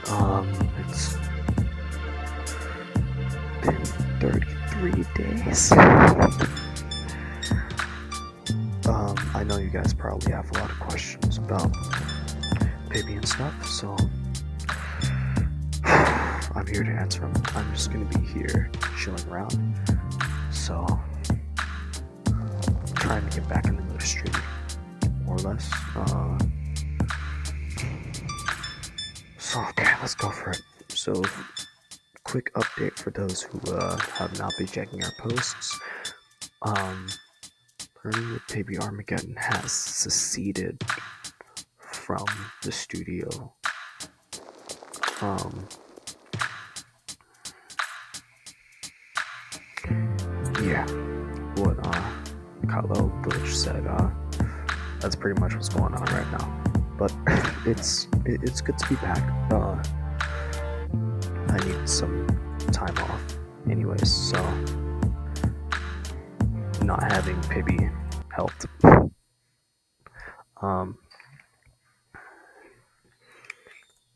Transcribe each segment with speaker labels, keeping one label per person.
Speaker 1: It's been 33 days. I know you guys probably have a lot of questions about baby and stuff, so I'm here to answer them. I'm just gonna be here chilling around, so trying to get back in the mood of streaming, more or less. So okay, let's go for it. So, quick update for those who have not been checking our posts. Learning with Baby Armageddon has seceded from the studio. Yeah, what Kylo Glitch said, that's pretty much what's going on right now. But it's good to be back. I need some time off anyways, so not having Pibby helped.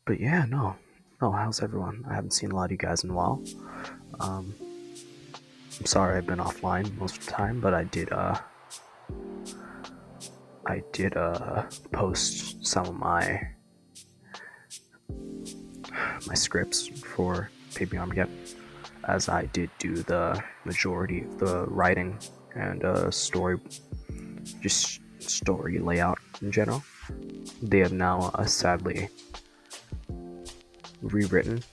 Speaker 1: But yeah, no, how's everyone? I haven't seen a lot of you guys in a while. I'm sorry I've been offline most of the time, but I did post some of my scripts for Baby Armageddon, as I did do the majority of the writing and story layout in general. They have now sadly rewritten,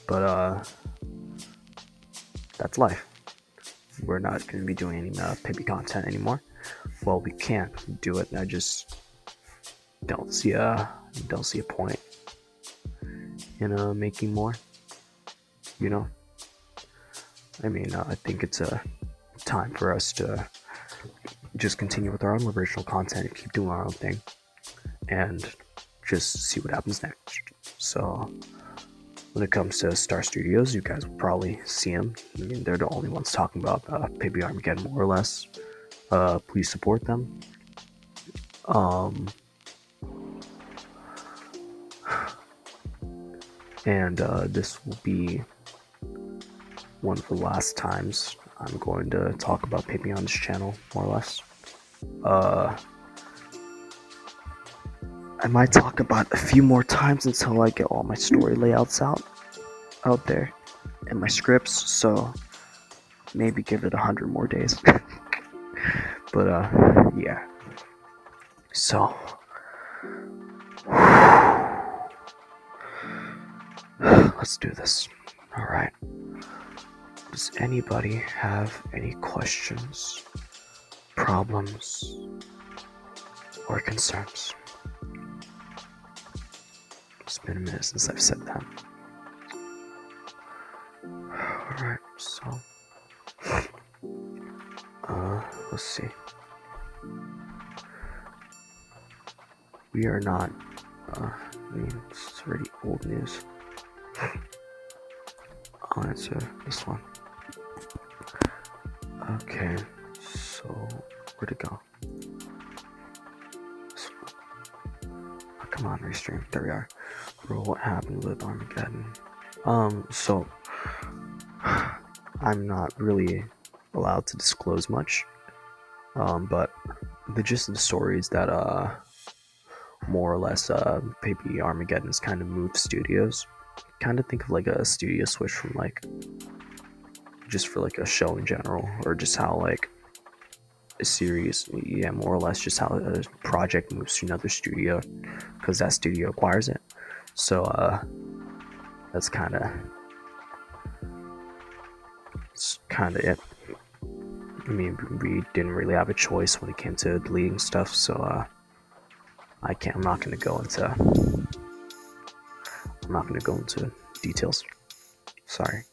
Speaker 1: but that's life. We're not going to be doing any Pibby content anymore. Well, we can't do it. I just don't see a point in making more. You know, I mean, I think it's a time for us to just continue with our own original content and keep doing our own thing, and just see what happens next. So, when it comes to Star Studios, you guys will probably see them. I mean, they're the only ones talking about Baby Armageddon, more or less. Please support them. And this will be one of the last times I'm going to talk about Baby on this channel, more or less. I might talk about a few more times until I get all my story layouts out there and my scripts, so maybe give it 100 more days. But yeah, so let's do this. All right, does anybody have any questions, problems, or concerns? It's been a minute since I've said that. Alright, so let's see. We are not I mean, it's already old news. I'll answer this one. Okay, so where'd it go? Oh, come on, restream. There we are. Bro, what happened with Armageddon? So I'm not really allowed to disclose much. But the gist of the story is that more or less Baby Armageddon has kind of moved studios. Kind of think of like a studio switch from like just for like a show in general, or just how like a series, yeah, more or less just how a project moves to another studio because that studio acquires it. So that's kind of it. I mean, we didn't really have a choice when it came to deleting stuff, so I'm not gonna go into details. Sorry.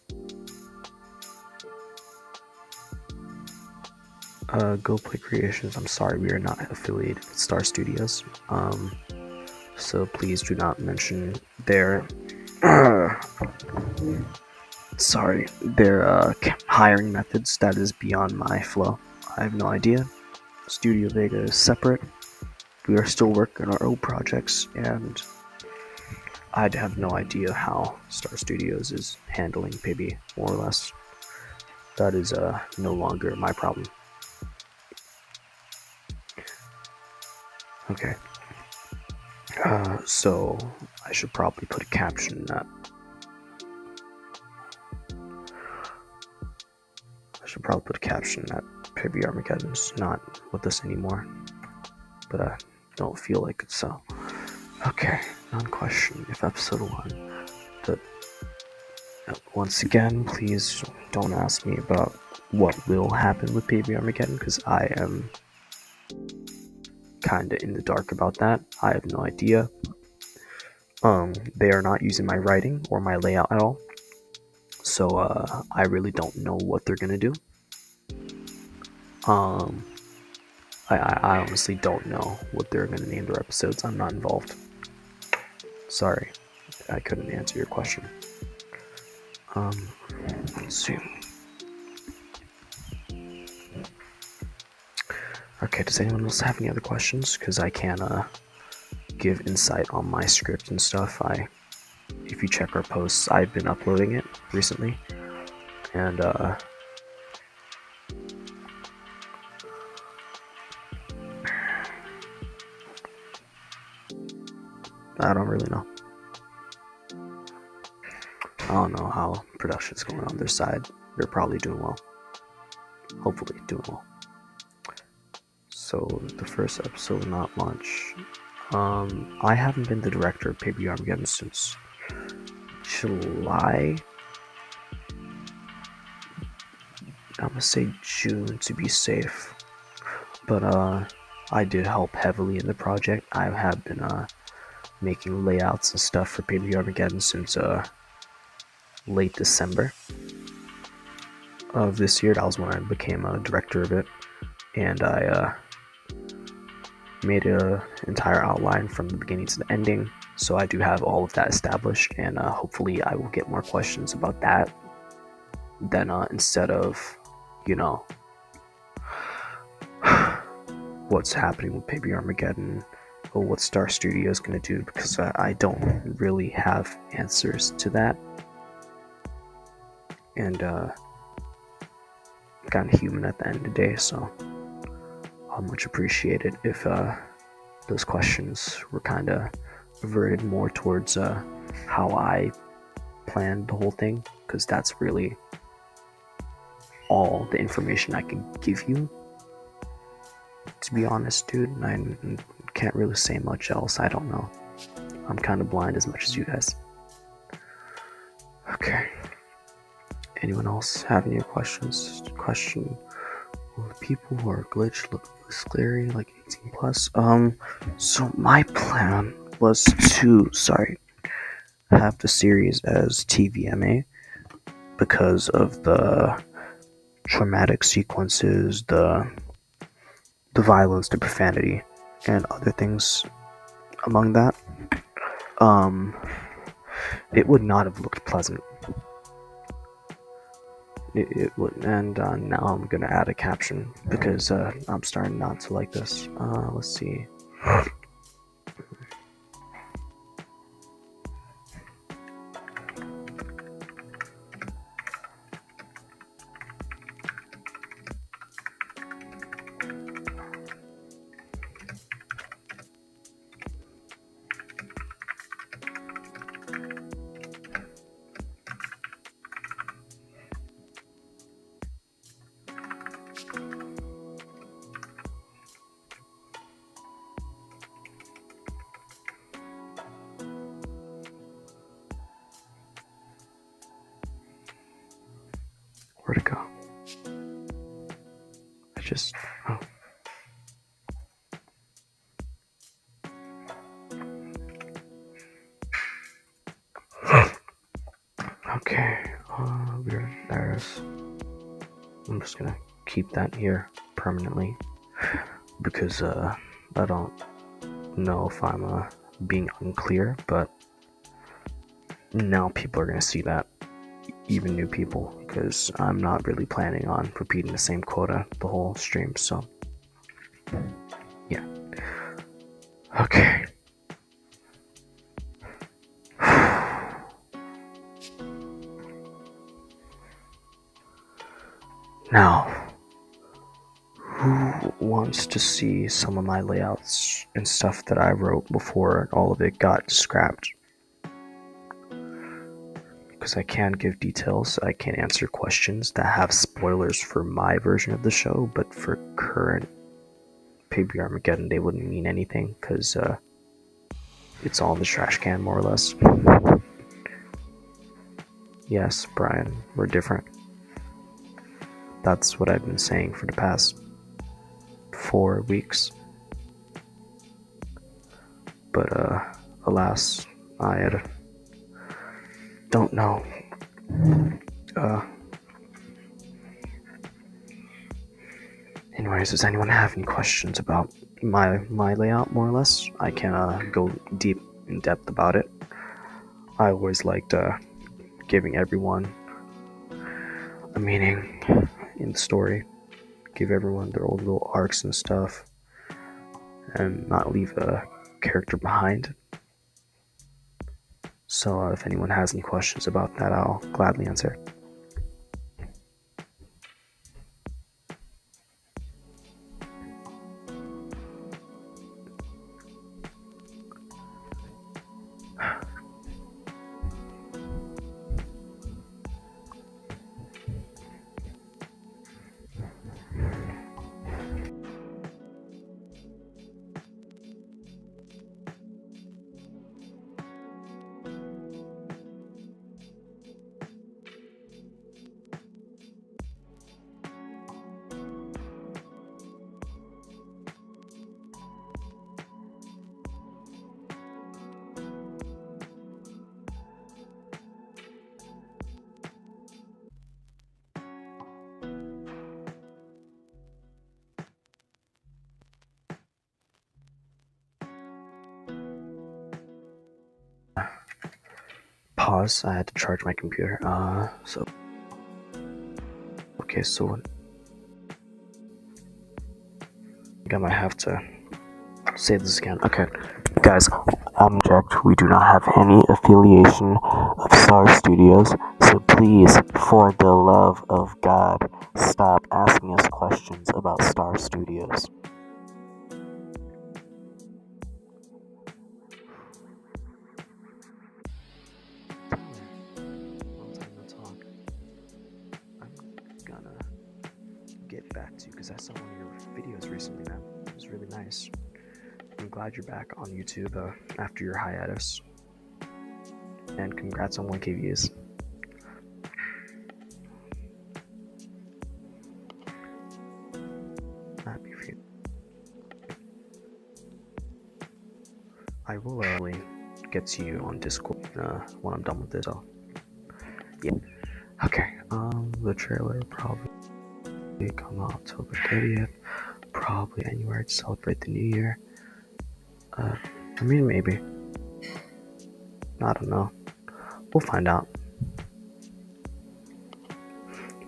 Speaker 1: Go Play Creations, I'm sorry, we are not affiliated with Star Studios. So please do not mention their hiring methods. That is beyond my flow. I have no idea. Studio Vega is separate. we are still working on our own projects, and I have no idea how Star Studios is handling Pibby, more or less. That is no longer my problem. Okay. So I should probably put a caption in that. Pibby Armageddon's not with us anymore, but I don't feel like it, so. Okay, non-question. If episode 1, but once again, please don't ask me about what will happen with Pibby Armageddon, because I am kinda in the dark about that. I have no idea. They are not using my writing or my layout at all, so I really don't know what they're gonna do. I honestly don't know what they're gonna name their episodes. I'm not involved. Sorry, I couldn't answer your question. Let's see. Okay, does anyone else have any other questions? Because I can give insight on my script and stuff. If you check our posts, I've been uploading it recently, and I don't really know. I don't know how production's going on their side. They're probably doing well. Hopefully doing well. So the first episode will not launch. I haven't been the director of Pibby Armageddon since July. I'm gonna say June to be safe. But I did help heavily in the project. I have been making layouts and stuff for Pibby Armageddon since late December of this year. That was when I became a director of it, and I made an entire outline from the beginning to the ending. So I do have all of that established, and hopefully I will get more questions about that than instead of, what's happening with Pibby Armageddon or what Star Studio is going to do, because I don't really have answers to that. And kind of human at the end of the day, so I'll much appreciate it if those questions were kind of averted more towards how I planned the whole thing, because that's really all the information I can give you, to be honest, dude. And I can't really say much else. I don't know. I'm kind of blind as much as you guys. Okay. Anyone else have any questions? Question: will the people who are glitched look scary, like 18 plus? So my plan was to, have the series as TVMA because of the traumatic sequences, the violence, the profanity, and other things among that. It would not have looked pleasant. It wouldn't, and now I'm gonna add a caption because I'm starting not to like this. Let's see. Where'd it go? Oh. Okay, there's. I'm just gonna keep that here permanently because I don't know if I'm being unclear, but now people are gonna see that, even new people, because I'm not really planning on repeating the same quota the whole stream. So yeah. Okay. Now, who wants to see some of my layouts and stuff that I wrote before all of it got scrapped? Because I can't give details, I can't answer questions that have spoilers for my version of the show, but for current PB Armageddon, they wouldn't mean anything, because it's all in the trash can, more or less. Yes, Brian, we're different. That's what I've been saying for the past 4 weeks. But, alas, I don't know. Anyways, does anyone have any questions about my layout, more or less? I can go in depth about it. I always liked giving everyone a meaning in the story, give everyone their own little arcs and stuff, and not leave a character behind. So if anyone has any questions about that, I'll gladly answer. Pause. I had to charge my computer. Okay, so I think I might have to say this again. Okay, guys, object. We do not have any affiliation of Star Studios, so please, for the love of God, stop asking us questions about Star Studios. Get back to you because I saw one of your videos recently, man. It was really nice. I'm glad you're back on YouTube after your hiatus. And congrats on 1K views. Happy for you. I will get to you on Discord when I'm done with this. So, yeah. Okay. The trailer probably come out October 30th. Probably anywhere to celebrate the new year. I mean, maybe. I don't know. We'll find out.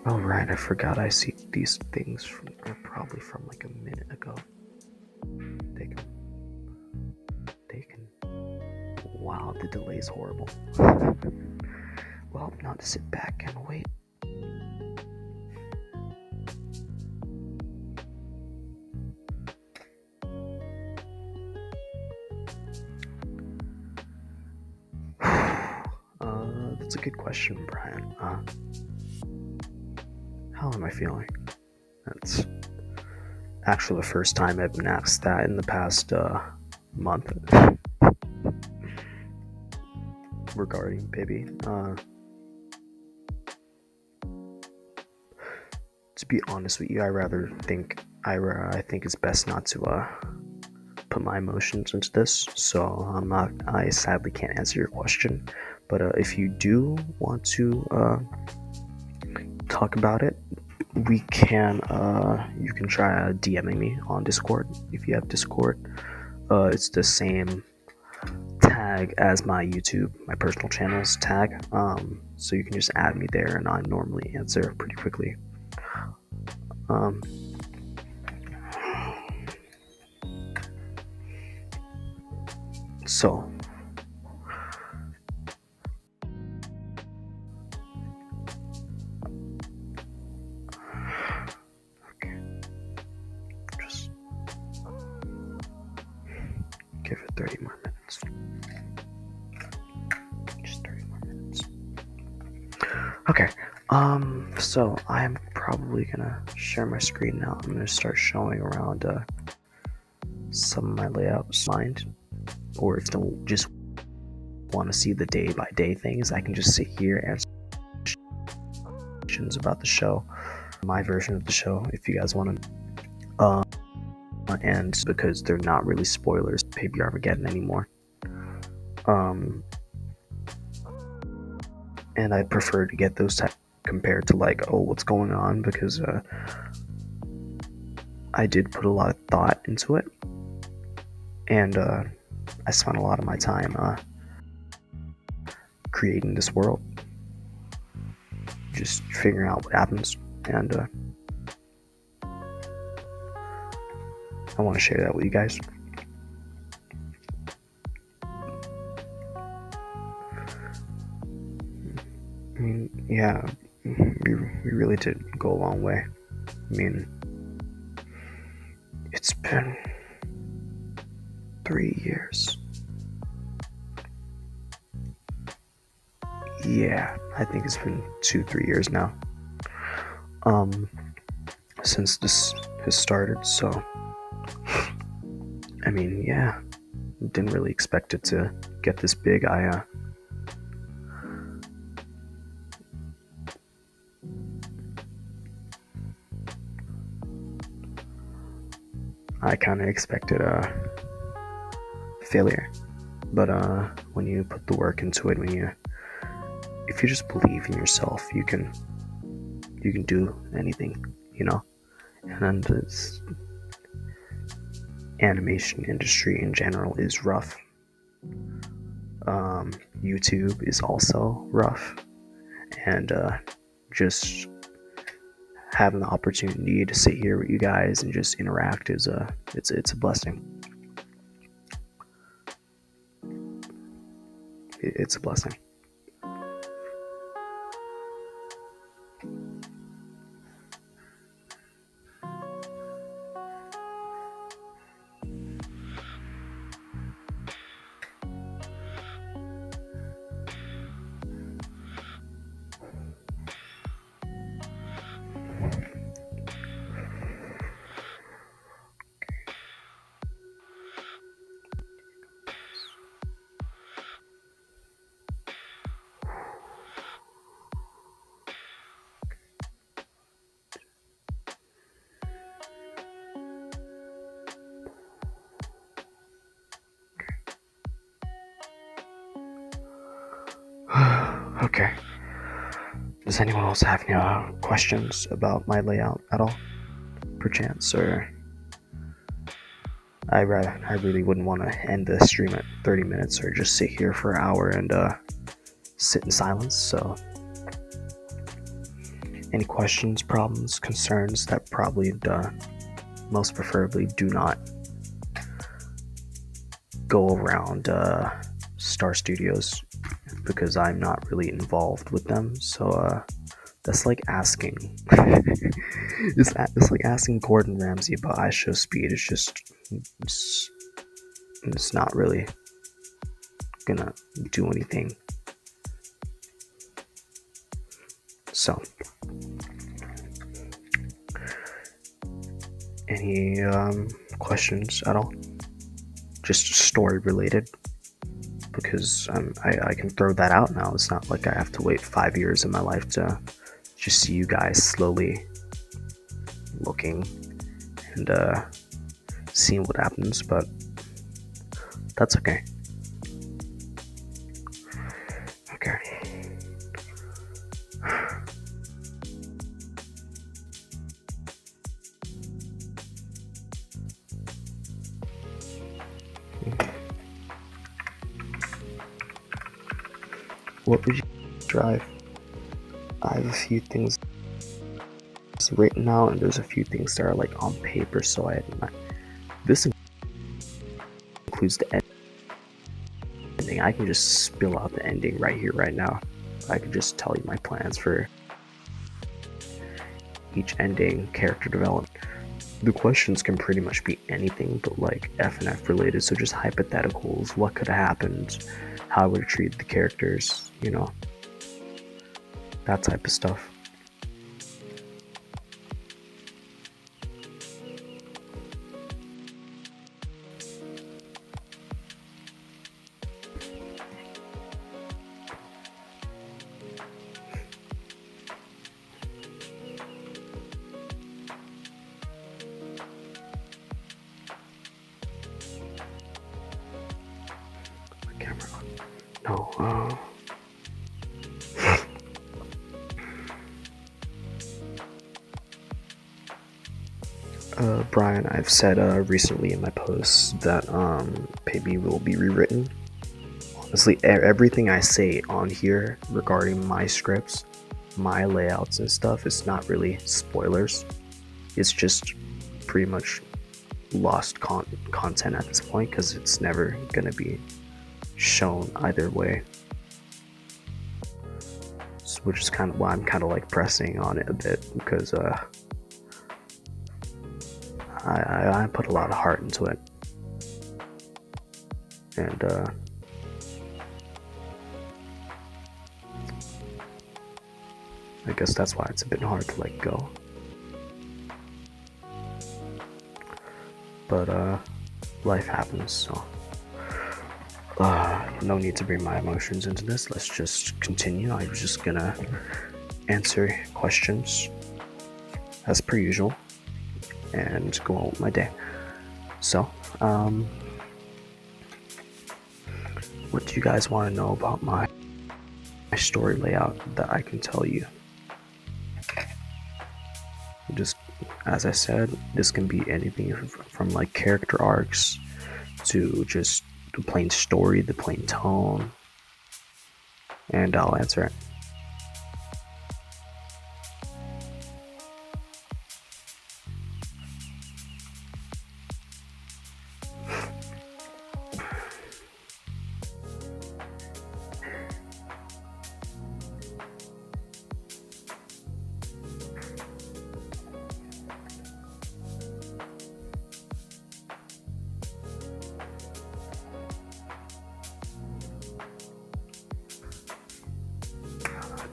Speaker 1: Oh right, I forgot I see these things probably from like a minute ago. They can. Wow, the delay is horrible. Well, now to sit back and wait. That's a good question, Brian. How am I feeling? That's actually the first time I've been asked that in the past month regarding baby. To be honest with you, I think it's best not to put my emotions into this, so I sadly can't answer your question. But if you do want to talk about it, we can. You can try DMing me on Discord if you have Discord. It's the same tag as my YouTube, my personal channel's tag. So you can just add me there, and I normally answer pretty quickly. So okay, just give it 30 more minutes. Just 30 more minutes. Okay, so I'm probably gonna share my screen now. I'm gonna start showing around some of my layouts mind, or if you don't just want to see the day-by-day things, I can just sit here and answer questions about the show, my version of the show, if you guys want to. And because they're not really spoilers, Baby Armageddon anymore. And I prefer to get those type compared to like, oh, what's going on, because I did put a lot of thought into it, and I spent a lot of my time creating this world, just figuring out what happens, and I want to share that with you guys. I mean, yeah, we really did go a long way. I mean, it's been 3 years. Yeah, I think it's been 2-3 years now, since this has started, so I mean, yeah, didn't really expect it to get this big. I kind of expected a failure, but when you put the work into it, if you just believe in yourself, you can do anything, you know. And this animation industry in general is rough. YouTube is also rough, and just having the opportunity to sit here with you guys and just interact is it's a blessing. It's a blessing. Okay. Does anyone else have any questions about my layout at all, perchance? Or I really wouldn't want to end the stream at 30 minutes or just sit here for an hour and sit in silence. So, any questions, problems, concerns, that probably most preferably do not go around Star Studios, because I'm not really involved with them. So that's like asking it's like asking Gordon Ramsay about iShow Speed. It's not really gonna do anything. So, any questions at all? Just story related, because I can throw that out now. It's not like I have to wait 5 years of my life to just see you guys slowly looking and seeing what happens, but that's okay. Okay. What would you drive? I have a few things written out, and there's a few things that are like on paper, so this includes the ending. I can just spill out the ending right here, right now. I can just tell you my plans for each ending, character development. The questions can pretty much be anything but like F&F related, so just hypotheticals, what could have happened, how I would have treated the characters, you know, that type of stuff. Camera on. No, Brian, I've said recently in my posts that Paybe will be rewritten. Honestly, everything I say on here regarding my scripts, my layouts and stuff, is not really spoilers. It's just pretty much lost content at this point, because it's never going to be shown either way, which is kind of why I'm kind of like pressing on it a bit, because I put a lot of heart into it, and I guess that's why it's a bit hard to let go. But life happens, so no need to bring my emotions into this. Let's just continue. I'm just gonna answer questions as per usual and go on with my day. So, what do you guys want to know about my story layout that I can tell you? Just, as I said, this can be anything from like character arcs to just the plain story, the plain tone, and I'll answer it.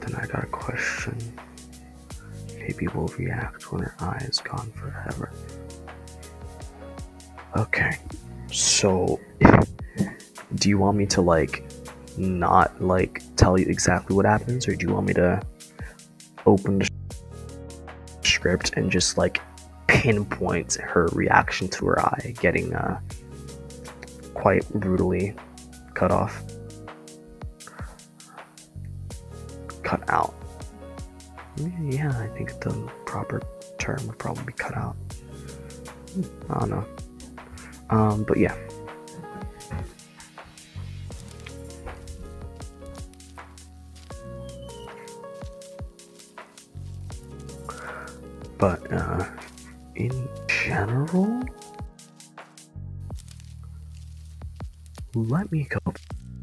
Speaker 1: Then I got a question. Maybe will react when her eye is gone forever. Okay, so do you want me to like not like tell you exactly what happens, or do you want me to open the script and just like pinpoint her reaction to her eye getting quite brutally cut off? Cut out. Yeah, I think the proper term would probably be cut out. I don't know. But yeah. But in general, let me go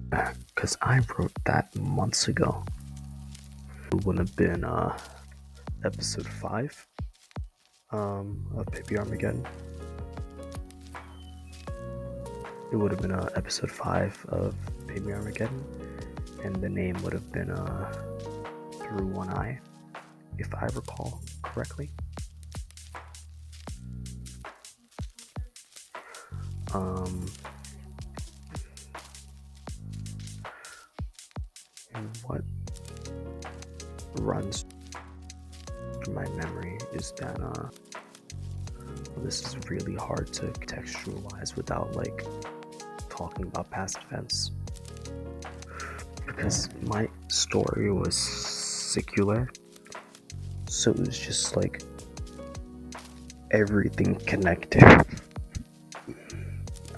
Speaker 1: back, because I wrote that months ago. It would have been episode 5 of Paybe Armageddon. It would have been episode 5 of Paybe Armageddon, and the name would have been Through One Eye, if I recall correctly. What runs through my memory is that this is really hard to contextualize without like talking about past events, because my story was secular, so it was just like everything connected.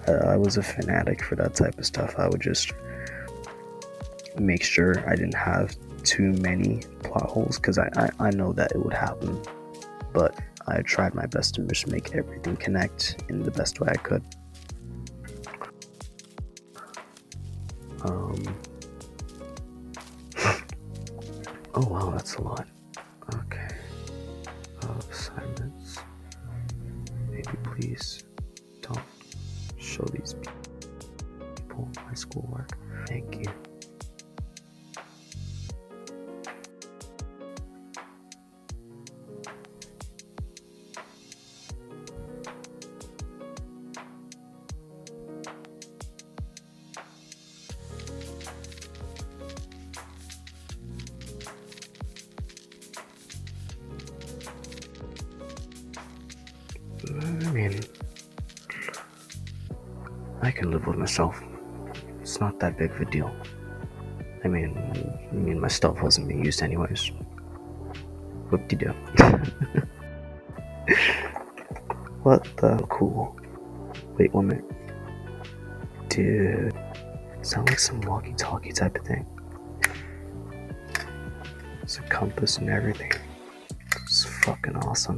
Speaker 1: I was a fanatic for that type of stuff. I would just make sure I didn't have too many plot holes, because I know that it would happen, but I tried my best to just make everything connect in the best way I could. Oh wow, that's a lot. Okay. Assignments. Maybe please don't show these people my schoolwork. Thank you. I mean, I can live with myself. It's not that big of a deal. I mean, my stuff wasn't being used anyways. Whoop-de-doo. What the cool? Wait 1 minute. Dude, sound like some walkie-talkie type of thing. It's a compass and everything. It's fucking awesome.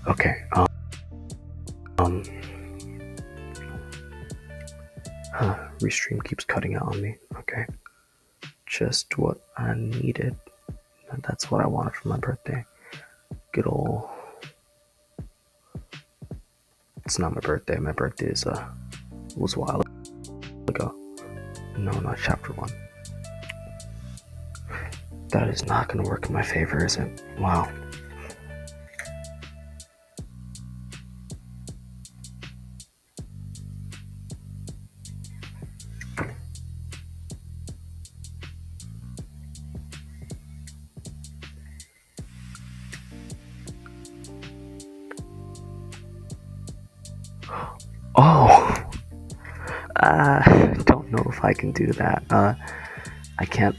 Speaker 1: Okay, Restream keeps cutting out on me. Okay. Just what I needed. That's what I wanted for my birthday. Good ol'... It's not my birthday. My birthday was a while ago. No, not chapter 1. That is not gonna work in my favor, is it? Wow. Oh, don't know if I can do that. I can't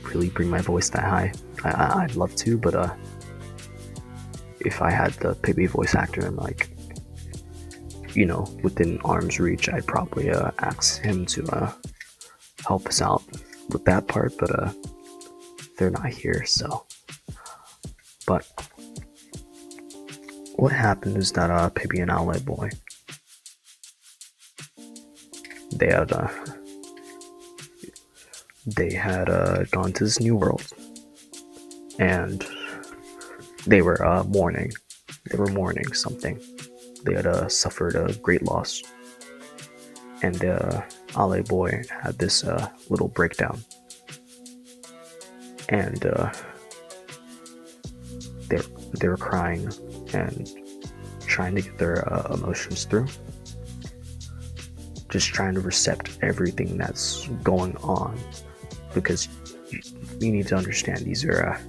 Speaker 1: really bring my voice that high. I'd love to, but if I had the Pibby voice actor, like, you know, within arm's reach, I'd probably ask him to help us out with that part. But they're not here, so. But what happened is that Pibby and Ally Boy, they had gone to this new world, and they were mourning. They were mourning something. They had suffered a great loss, and Ale Boy had this little breakdown, and they were crying and trying to get their emotions through. Just trying to accept everything that's going on, because you need to understand these are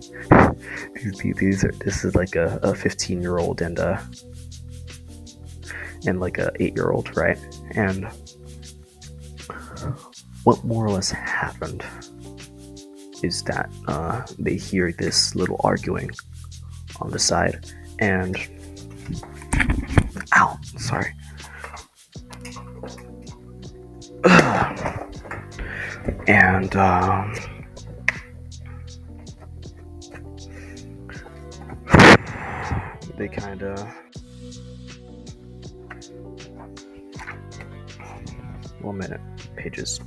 Speaker 1: this is like a 15-year-old and like a 8-year-old, right? And what more or less happened is that they hear this little arguing on the side, and ow, sorry. And they kind of one minute pages.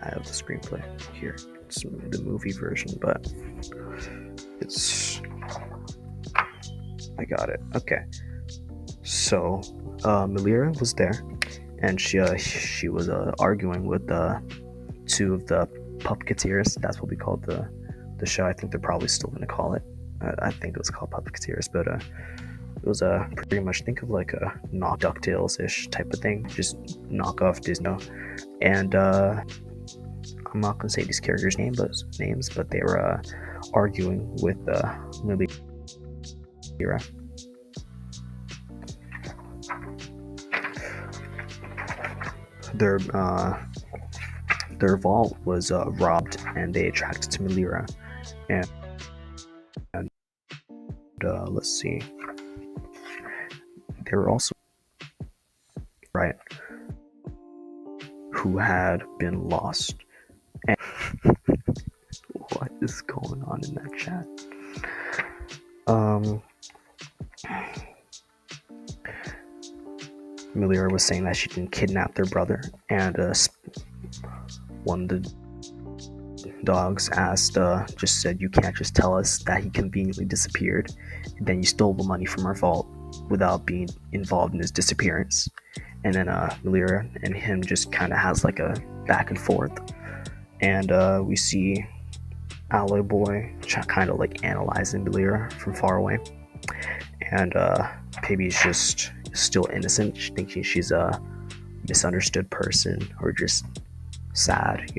Speaker 1: I have the screenplay here. It's the movie version, but it's I got it. Okay. So Melira was there, and she was arguing with two of the puppeteers. That's what we called the show. I think they're probably still gonna call it. I think it was called puppeteers, but it was pretty much, think of like a knock DuckTales-ish type of thing, just knock off Disney. And I'm not gonna say these characters' names, but they were arguing with Melira. Their vault was robbed, and they attracted to Melira, and let's see, they were also right who had been lost. And what is going on in that chat? Melira was saying that she didn't kidnap their brother, and one of the dogs just said, "You can't just tell us that he conveniently disappeared, and then you stole the money from our vault without being involved in his disappearance." And then Melira and him just kind of has like a back and forth, and we see Alloy Boy kind of like analyzing Melira from far away, and Pibby's just still innocent, thinking she's a misunderstood person or just sad,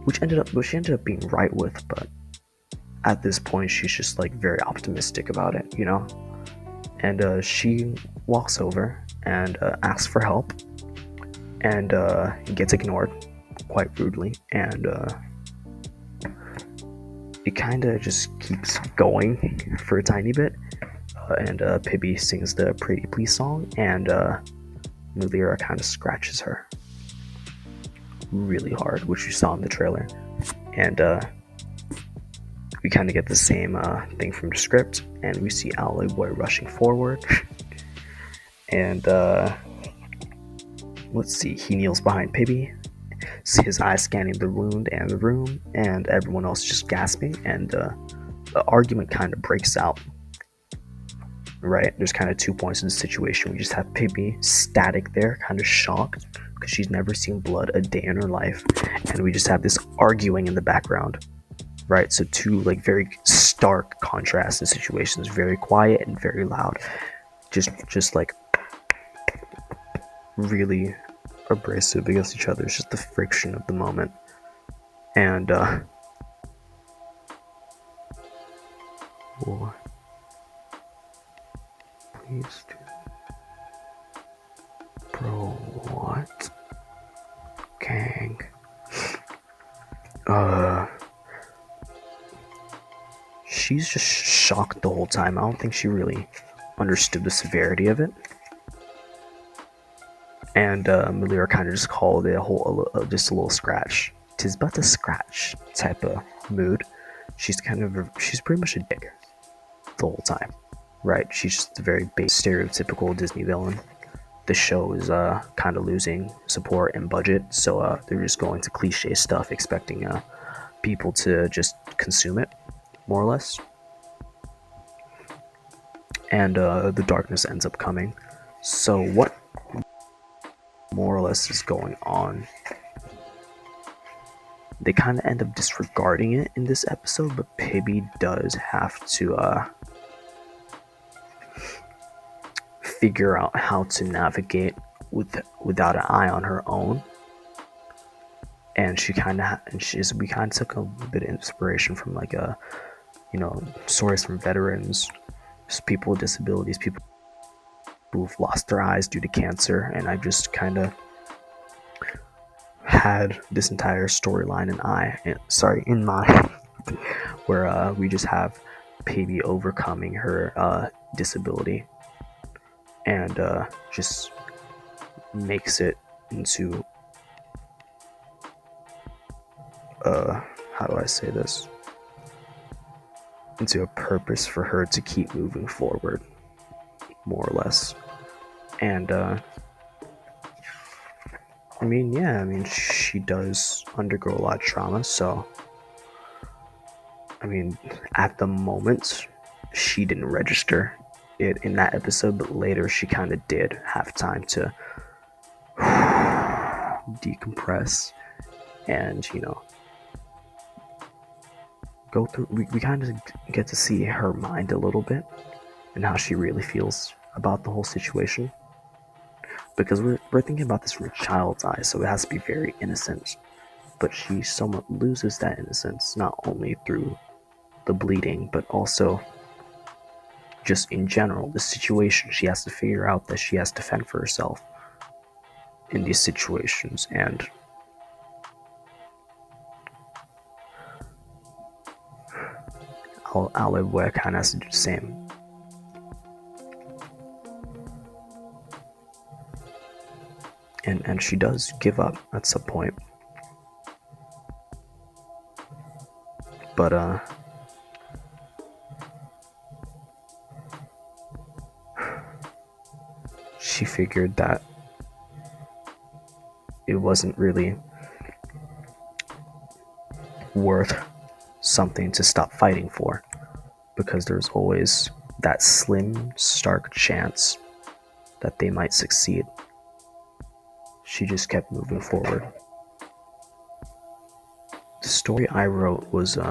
Speaker 1: which she ended up being right with. But at this point, she's just like very optimistic about it, and she walks over and asks for help, and gets ignored quite rudely, and it kind of just keeps going for a tiny bit, and Pibby sings the Pretty Please song, and Melira kind of scratches her really hard, which you saw in the trailer, and we kind of get the same thing from the script, and we see Alloy Boy rushing forward, and let's see, he kneels behind Pibby, his eyes scanning the wound and the room, and everyone else just gasping, and the argument kind of breaks out. Right, there's kind of 2 points in the situation. We just have Pibby static there, kind of shocked because she's never seen blood a day in her life, and we just have this arguing in the background. Right, so 2 like very stark contrasts in situations, very quiet and very loud, just like really abrasive against each other. It's just the friction of the moment, and please do. Bro, what? Gang. She's just shocked the whole time. I don't think she really understood the severity of it. And Melira kind of just called it just a little scratch. 'Tis but a scratch type of mood. She's pretty much a dick the whole time. Right, she's just a very basic, stereotypical Disney villain. The show is kind of losing support and budget, so they're just going to cliche stuff, expecting people to just consume it, more or less. And the darkness ends up coming. So what more or less is going on? They kind of end up disregarding it in this episode, but Pibby does have to figure out how to navigate without an eye on her own, and we kind of took a bit of inspiration from like stories from veterans, just people with disabilities, people who've lost their eyes due to cancer, and I just kind of had this entire storyline in mind where we just have Pibby overcoming her disability, and just makes it into how do I say this? Into a purpose for her to keep moving forward, more or less. And she does undergo a lot of trauma, so at the moment she didn't register it in that episode, but later she kind of did have time to decompress and go through. We kind of get to see her mind a little bit and how she really feels about the whole situation, because we're thinking about this from a child's eye, so it has to be very innocent, but she somewhat loses that innocence, not only through the bleeding but also just in general, the situation. She has to figure out that she has to fend for herself in these situations, and Alloy Boy kind of has to do the same. And she does give up at some point, but she figured that it wasn't really worth something to stop fighting for, because there's always that slim, stark chance that they might succeed. She just kept moving forward. The story I wrote was it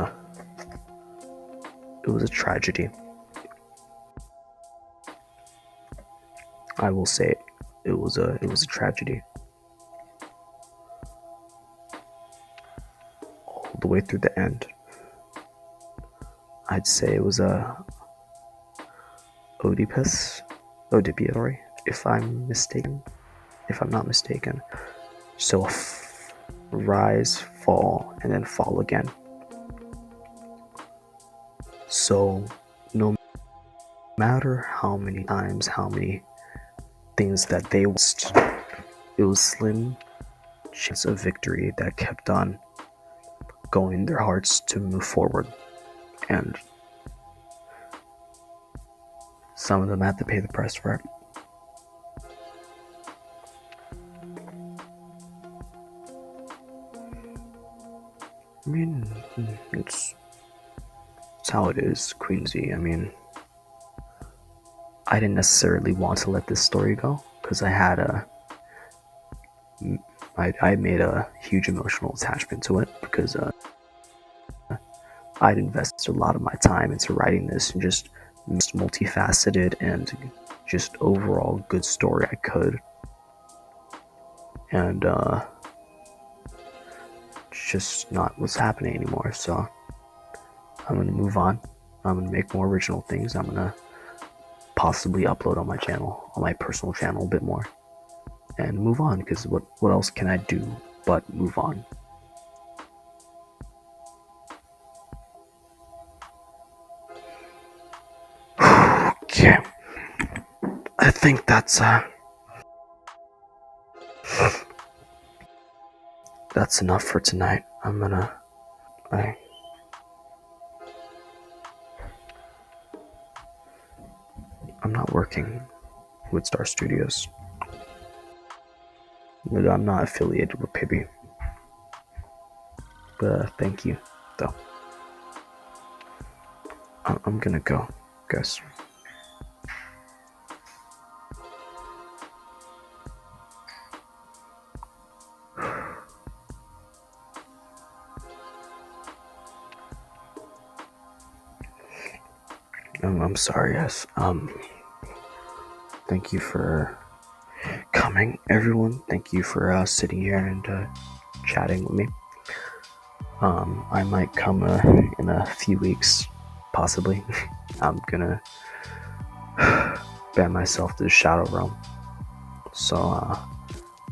Speaker 1: was a tragedy. I will say it was a tragedy. All the way through the end. I'd say it was a Oedipus, if I'm not mistaken. So rise, fall, and then fall again. So no matter how many times, how many things that they lost, it was slim chance of victory that kept on going their hearts to move forward. And some of them had to pay the price for it. I mean, it's how it is, Queensy. I mean, I didn't necessarily want to let this story go, because I made a huge emotional attachment to it, because I'd invested a lot of my time into writing this, and just most multifaceted and just overall good story I could. And it's just not what's happening anymore. So I'm gonna move on. I'm gonna make more original things. I'm gonna possibly upload on my channel, on my personal channel, a bit more, and move on, because what else can I do but move on? Okay, I think that's enough for tonight. I'm not working with Star Studios. I'm not affiliated with Pibby. But thank you, though. I'm gonna go, guys. I'm sorry, yes. Thank you for coming, everyone. Thank you for sitting here and chatting with me. I might come in a few weeks, possibly. I'm gonna ban myself to the Shadow Realm. So,